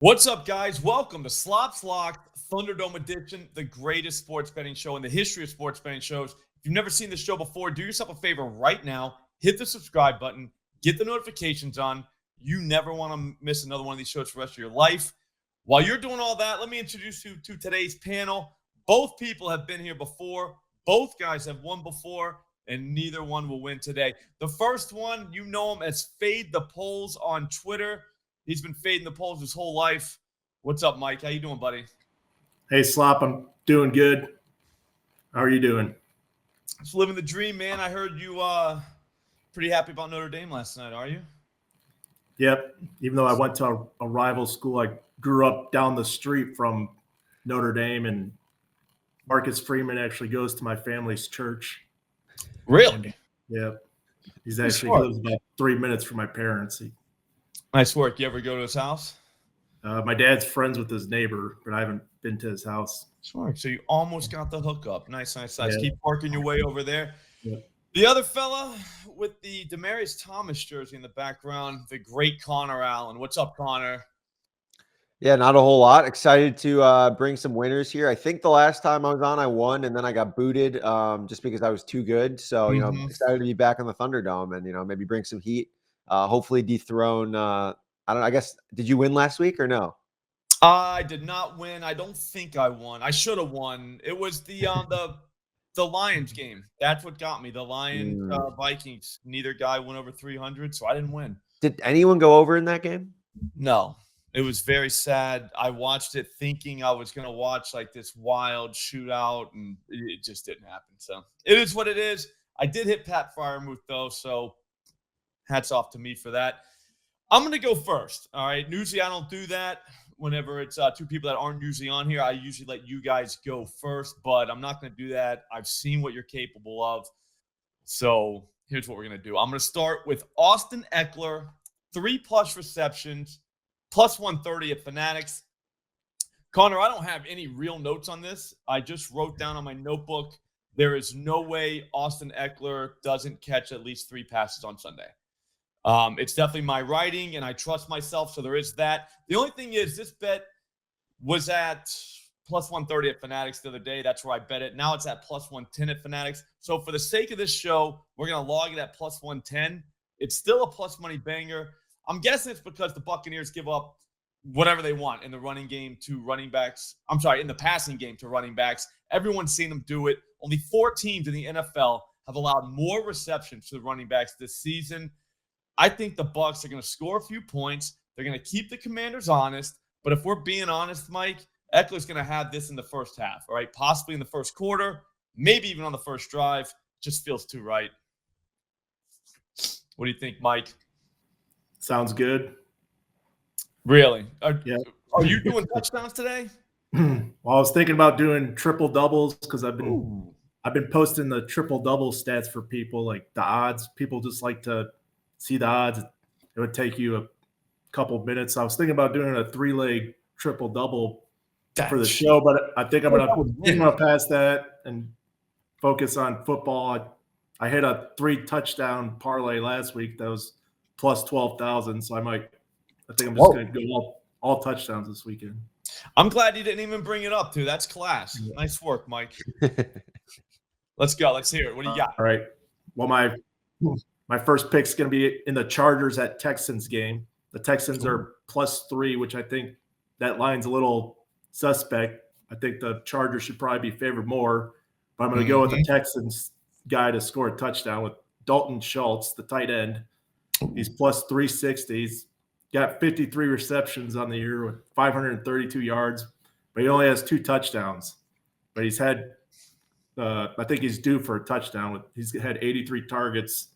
What's up, guys? Welcome to Slops Locked Thunderdome Edition, the greatest sports betting show in the history of sports betting shows. If you've never seen this show before, do yourself a favor right now. Hit the subscribe button. Get the notifications on. You never want to miss another one of these shows for the rest of your life. While you're doing all that, let me introduce you to today's panel. Both people have been here before. Both guys have won before, and neither one will win today. The first one, you know him as Fade the Polls on Twitter. He's been fading the polls his whole life. What's up, Mike? How you doing, buddy? Hey, Slop, I'm doing good. How are you doing? Just living the dream, man. I heard you pretty happy about Notre Dame last night, are you? Yep. Even though I went to a rival school, I grew up down the street from Notre Dame, and Marcus Freeman actually goes to my family's church. Really? Yep. He lives about 3 minutes from my parents. Nice work. You ever go to his house? My dad's friends with his neighbor, but I haven't been to his house. Smart. So you almost got the hookup. Nice. Yeah. Keep working your way over there. Yeah. The other fella with the Demaryius Thomas jersey in the background, the great Connor Allen. What's up, Connor? Yeah, not a whole lot. Excited to bring some winners here. I think the last time I was on, I won, and then I got booted just because I was too good. So, excited to be back on the Thunderdome and, maybe bring some heat. Hopefully dethrone. I guess, did you win last week or no? I did not win. I don't think I won. I should have won. It was the Lions game. That's what got me. The Lions Vikings. Neither guy went over 300, so I didn't win. Did anyone go over in that game? No. It was very sad. I watched it thinking I was going to watch like this wild shootout, and it just didn't happen. So it is what it is. I did hit Pat Freiermuth, though, so hats off to me for that. I'm going to go first, all right? Usually I don't do that. Whenever it's two people that aren't usually on here, I usually let you guys go first, but I'm not going to do that. I've seen what you're capable of. So here's what we're going to do. I'm going to start with Austin Eckler, 3+ receptions, plus 130 at Fanatics. Connor, I don't have any real notes on this. I just wrote down on my notebook, there is no way Austin Eckler doesn't catch at least 3 passes on Sunday. It's definitely my writing, and I trust myself, so there is that. The only thing is this bet was at plus 130 at Fanatics the other day. That's where I bet it. Now it's at plus 110 at Fanatics. So for the sake of this show, we're going to log it at plus 110. It's still a plus money banger. I'm guessing it's because the Buccaneers give up whatever they want in the running game to running backs. I'm sorry, in the passing game to running backs. Everyone's seen them do it. Only 4 teams in the NFL have allowed more receptions to the running backs this season. I think the Bucs are going to score a few points. They're going to keep the Commanders honest. But if we're being honest, Mike, Eckler's going to have this in the first half, all right? Possibly in the first quarter, maybe even on the first drive. Just feels too right. What do you think, Mike? Sounds good. Really? Yeah. Are you doing touchdowns today? Well, I was thinking about doing triple doubles because I've been posting the triple double stats for people, like the odds. People just like to see the odds. It would take you a couple minutes. I was thinking about doing a 3-leg triple double for the show, but I think I'm gonna pass that and focus on football. I hit a 3 touchdown parlay last week that was plus 12,000. So I think I'm just gonna go all touchdowns this weekend. I'm glad you didn't even bring it up, too. That's class. Yeah. Nice work, Mike. Let's go. Let's hear it. What do you got? All right. Well, my first pick is going to be in the Chargers at Texans game. The Texans are plus 3, which I think that line's a little suspect. I think the Chargers should probably be favored more, but I'm going to go with the Texans guy to score a touchdown with Dalton Schultz, the tight end. He's plus 360. He's got 53 receptions on the year with 532 yards, but he only has 2 touchdowns. But he's had, I think he's due for a touchdown. He's had 83 targets.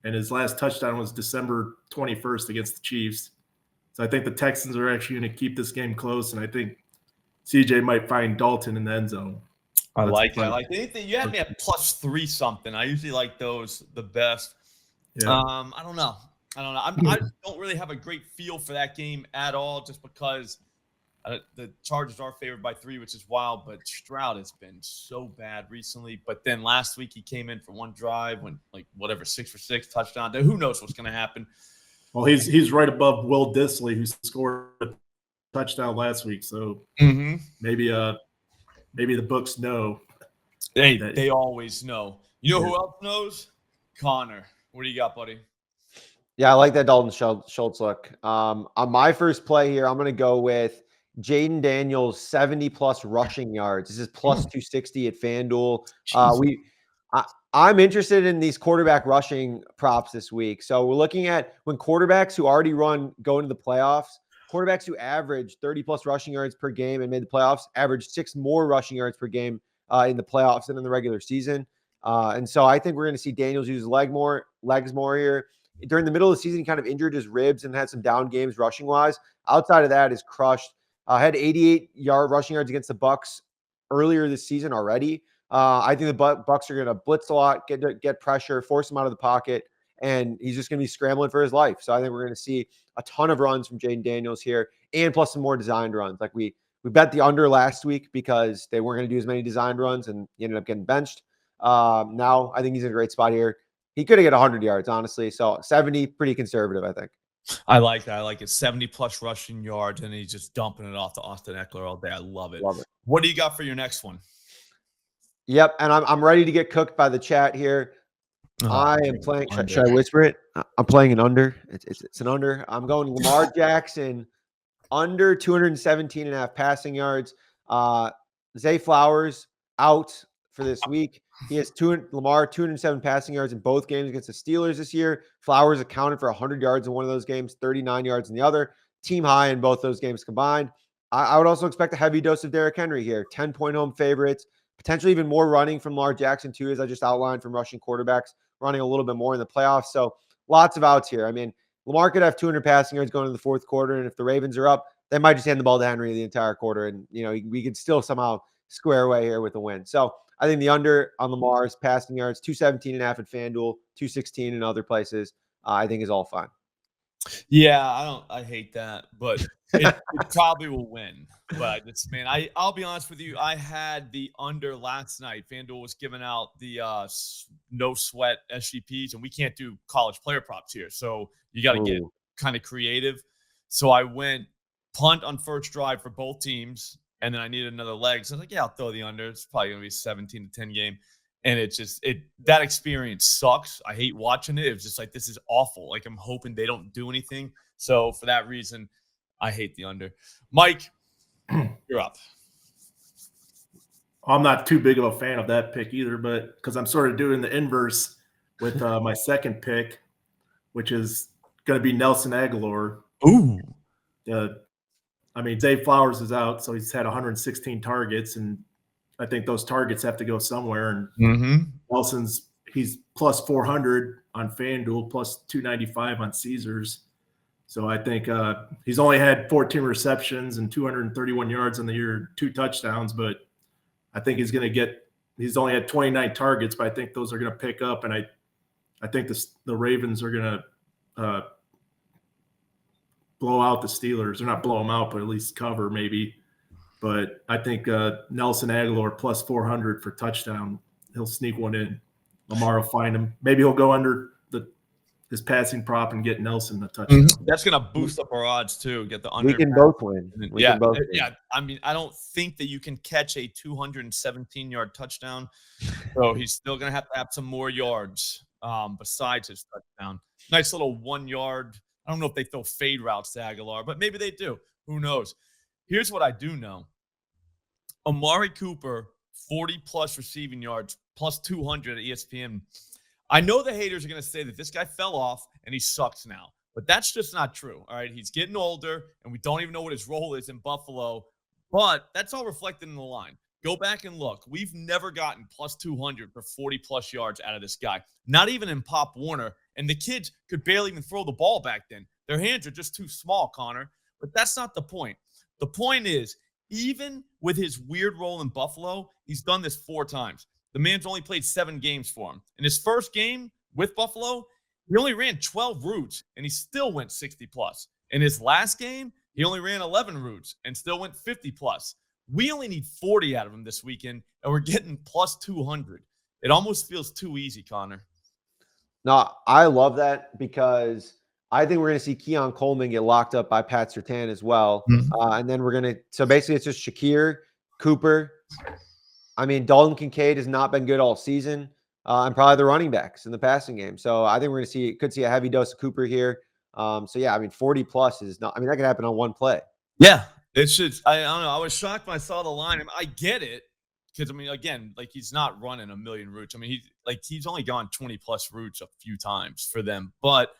And his last touchdown was December 21st against the Chiefs. So I think the Texans are actually going to keep this game close, and I think CJ might find Dalton in the end zone. I like anything. You had me at plus 3 something. I usually like those the best. Yeah. I don't know. I don't really have a great feel for that game at all, just because the Chargers are favored by 3, which is wild. But Stroud has been so bad recently. But then last week he came in for one drive, went 6 for 6 touchdown. Who knows what's going to happen? Well, he's right above Will Dissly, who scored touchdown last week, so Mm-hmm. maybe the books know. They always know. You know Yeah. who else knows? Connor. What do you got, buddy? Yeah, I like that Dalton Schultz look. On my first play here, I'm going to go with Jaden Daniels 70+ rushing yards. This is plus 260 at FanDuel. I'm interested in these quarterback rushing props this week. So we're looking at when quarterbacks who already go into the playoffs, quarterbacks who average 30+ rushing yards per game and made the playoffs average 6 more rushing yards per game in the playoffs than in the regular season. And so I think we're going to see Daniels use legs more here. During the middle of the season, he kind of injured his ribs and had some down games rushing wise. Outside of that, is crushed. Had 88 rushing yards against the Bucs earlier this season already. I think the Bucs are going to blitz a lot, get pressure, force him out of the pocket, and he's just going to be scrambling for his life. So I think we're going to see a ton of runs from Jaden Daniels here, and plus some more designed runs. Like we bet the under last week because they weren't going to do as many designed runs, and he ended up getting benched. Now I think he's in a great spot here. He could have get 100 yards, honestly. So 70, pretty conservative, I think. I like that. I like it. 70+ rushing yards, and he's just dumping it off to Austin Eckler all day. I love it. Love it. What do you got for your next one? Yep, and I'm ready to get cooked by the chat here. I am playing. Should I whisper it? I'm playing an under. It's an under. I'm going Lamar Jackson under 217.5 passing yards. Zay Flowers out for this week. He has Lamar 207 passing yards in both games against the Steelers this year. Flowers accounted for 100 yards in one of those games, 39 yards in the other. Team high in both those games combined. I would also expect a heavy dose of Derrick Henry here. 10-point home favorites. Potentially even more running from Lamar Jackson too, as I just outlined, from rushing quarterbacks, running a little bit more in the playoffs. So lots of outs here. I mean, Lamar could have 200 passing yards going into the fourth quarter, and if the Ravens are up, they might just hand the ball to Henry the entire quarter, and we could still somehow square away here with a win. So I think the under on Lamar's passing yards, 217.5 at FanDuel, 216 in other places, I think is all fine. Yeah, I hate that, but it probably will win. But I'll be honest with you. I had the under last night. FanDuel was giving out the no sweat SGPs, and we can't do college player props here. So you got to get kind of creative. So I went punt on first drive for both teams, and then I needed another leg. So I was like, yeah, I'll throw the under. It's probably going to be a 17-10 game. And that experience sucks. I hate watching it. It was just like, this is awful. Like, I'm hoping they don't do anything. So for that reason, I hate the under. Mike, you're up. I'm not too big of a fan of that pick either, but because I'm sort of doing the inverse with my second pick, which is going to be Nelson Aguilar. Ooh. Zay Flowers is out, so he's had 116 targets, and I think those targets have to go somewhere. And he's plus 400 on FanDuel, plus 295 on Caesars. So I think he's only had 14 receptions and 231 yards in the year, 2 touchdowns. But I think he's only had 29 targets, but I think those are going to pick up. And I think the Ravens are going to blow out the Steelers. Or not blow them out, but at least cover maybe. But I think Nelson Aguilar plus 400 for touchdown. He'll sneak one in. Lamar will find him. Maybe he'll go under his passing prop and get Nelson the touchdown. That's going to boost up our odds too. Get the under. We can both win. Yeah. I don't think that you can catch a 217-yard touchdown. So he's still going to have some more yards besides his touchdown. Nice little 1 yard. I don't know if they throw fade routes to Aguilar, but maybe they do. Who knows? Here's what I do know. Amari Cooper, 40+ receiving yards, plus 200 at ESPN. I know the haters are going to say that this guy fell off and he sucks now, but that's just not true. All right. He's getting older and we don't even know what his role is in Buffalo, but that's all reflected in the line. Go back and look. We've never gotten plus 200 for 40+ yards out of this guy, not even in Pop Warner. And the kids could barely even throw the ball back then. Their hands are just too small, Connor, but that's not the point. The point is, even with his weird role in Buffalo, he's done this 4 times. The man's only played 7 games for him. In his first game with Buffalo, he only ran 12 routes, and he still went 60+. In his last game, he only ran 11 routes and still went 50+. We only need 40 out of him this weekend, and we're getting plus 200. It almost feels too easy, Connor. No, I love that because I think we're going to see Keon Coleman get locked up by Pat Surtain as well. And then we're going to – so basically it's just Shakir, Cooper. I mean, Dalton Kincaid has not been good all season. And probably the running backs in the passing game. So I think we're going to could see a heavy dose of Cooper here. So yeah, I mean, 40 plus is not – I mean, that could happen on one play. Yeah, it's just – I don't know. I was shocked when I saw the line. I get it. Because, I mean, again, like, he's not running a million routes. I mean, he's only gone 20-plus routes a few times for them. But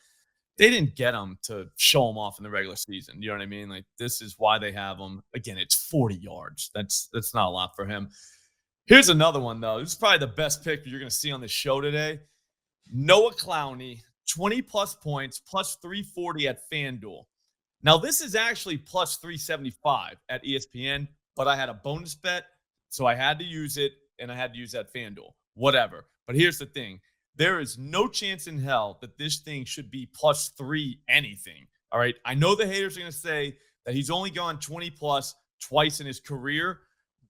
they didn't get him to show him off in the regular season. You know what I mean? Like, this is why they have him. Again, it's 40 yards. That's not a lot for him. Here's another one, though. This is probably the best pick you're going to see on the show today. Noah Clowney, 20-plus points, plus 340 at FanDuel. Now, this is actually plus 375 at ESPN, but I had a bonus bet. So I had to use it, and I had to use that FanDuel. Whatever. But here's the thing. There is no chance in hell that this thing should be plus 3 anything. All right? I know the haters are going to say that he's only gone 20-plus twice in his career,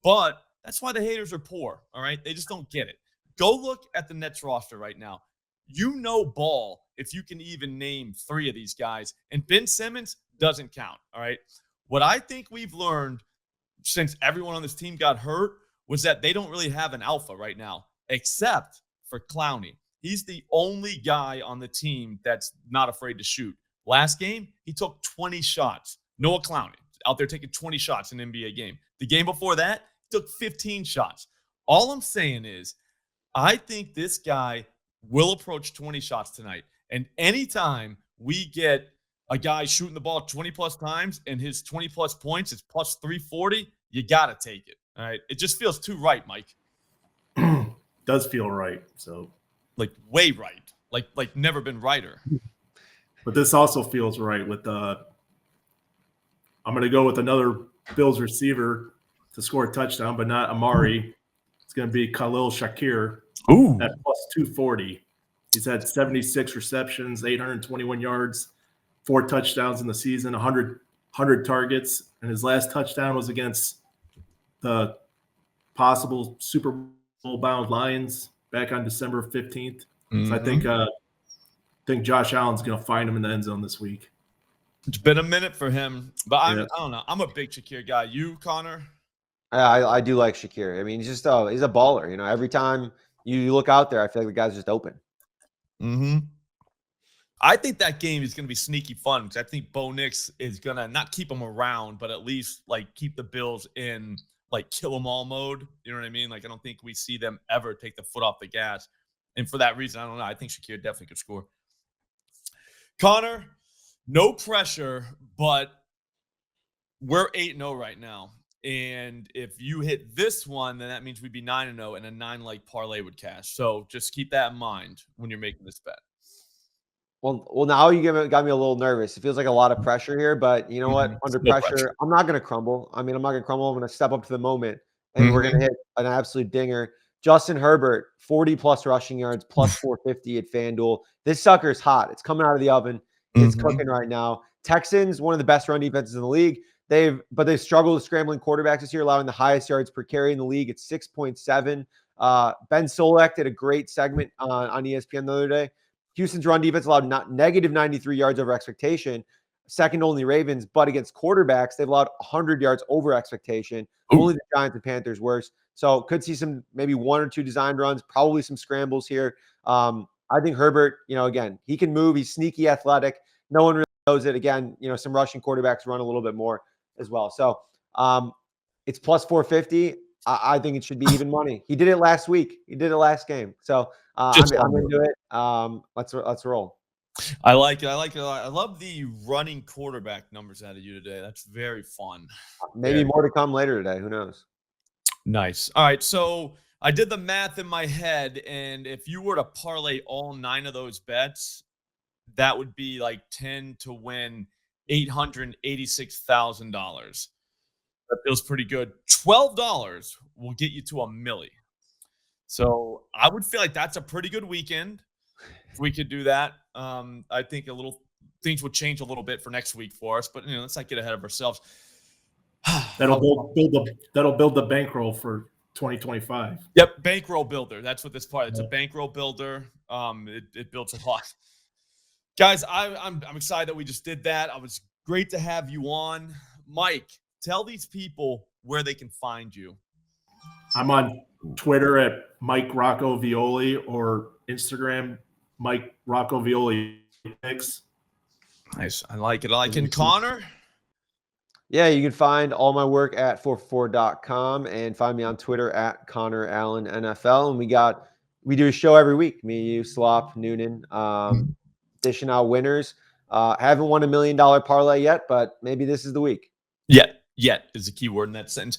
but that's why the haters are poor. All right? They just don't get it. Go look at the Nets roster right now. You know ball if you can even name 3 of these guys, and Ben Simmons doesn't count. All right? What I think we've learned since everyone on this team got hurt was that they don't really have an alpha right now, except for Clowney. He's the only guy on the team that's not afraid to shoot. Last game, he took 20 shots. Noah Clowney out there taking 20 shots in an NBA game. The game before that, he took 15 shots. All I'm saying is, I think this guy will approach 20 shots tonight. And anytime we get a guy shooting the ball 20-plus times and his 20-plus points is plus 340, you got to take it. All right? It just feels too right, Mike. Does feel right. So, like, way right. Like never been righter. But this also feels right with I'm going to go with another Bills receiver to score a touchdown, but not Amari. It's going to be Khalil Shakir at plus 240. He's had 76 receptions, 821 yards, 4 touchdowns in the season, 100 targets, and his last touchdown was against the possible Super Bowl bound Lions back on December 15th. So I think Josh Allen's going to find him in the end zone this week. It's been a minute for him, but I don't know. I'm a big Shakir guy. You, Connor? I do like Shakir. I mean, he's just he's a baller. You know, every time you look out there, I feel like the guy's just open. I think that game is going to be sneaky fun because I think Bo Nix is going to not keep them around, but at least like keep the Bills in like kill them all mode. You know what I mean? Like, I don't think we see them ever take the foot off the gas. And for that reason, I don't know. I think Shakir definitely could score. Connor, no pressure, but we're 8-0 right now. And if you hit this one, then that means we'd be 9-0 and a 9-leg parlay would cash. So just keep that in mind when you're making this bet. Well, now you got me a little nervous. It feels like a lot of pressure here, but you know what? Under pressure, I'm not going to crumble. I mean, I'm not going to crumble. I'm going to step up to the moment, and we're going to hit an absolute dinger. Justin Herbert, 40-plus rushing yards, plus 450 at FanDuel. This sucker's hot. It's coming out of the oven. It's cooking right now. Texans, one of the best run defenses in the league. They've struggled with scrambling quarterbacks this year, allowing the highest yards per carry in the league. It's 6.7. Ben Solak did a great segment on ESPN the other day. Houston's run defense allowed negative 93 yards over expectation, second only Ravens, but against quarterbacks, they've allowed 100 yards over expectation. Only the Giants and Panthers worse. So could see some maybe 1 or 2 designed runs, probably some scrambles here. I think Herbert, again, he can move. He's sneaky athletic. No one really knows it. Again, some rushing quarterbacks run a little bit more as well. So it's plus 450. I think it should be even money. He did it last week. He did it last game. So I'm into it. Let's roll. I like it. I like it a lot. I love the running quarterback numbers out of you today. That's very fun. Maybe more to come later today. Who knows? Nice. All right. So I did the math in my head, and if you were to parlay all 9 of those bets, that would be like 10 to win $886,000. That feels pretty good. $12 will get you to $1 million. So I would feel like that's a pretty good weekend if we could do that. I think things would change a little bit for next week for us, but let's not get ahead of ourselves. That'll build the bankroll for 2025. Yep, bankroll builder. That's what this part. It's a bankroll builder. It builds a lot. Guys, I'm excited that we just did that. It was great to have you on. Mike, tell these people where they can find you. I'm on Twitter at Mike Roccovioli or Instagram Mike Roccovioli picks. Nice. I like it. And Connor? Yeah, you can find all my work at 4for4.com and find me on Twitter at Connor Allen NFL. And we do a show every week. Me, you, Slop, Noonan, dishing out winners. Haven't won $1 million parlay yet, but maybe this is the week. Yet is a key word in that sentence.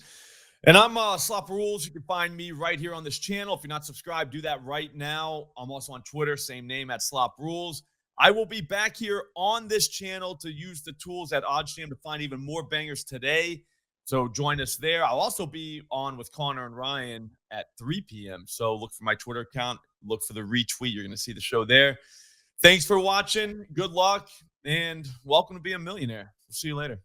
And I'm Slop Rules. You can find me right here on this channel. If you're not subscribed, do that right now. I'm also on Twitter, same name, at Slop Rules. I will be back here on this channel to use the tools at OddsJam to find even more bangers today. So join us there. I'll also be on with Connor and Ryan at 3 p.m. So look for my Twitter account. Look for the retweet. You're going to see the show there. Thanks for watching. Good luck, and welcome to Be a Millionaire. We'll see you later.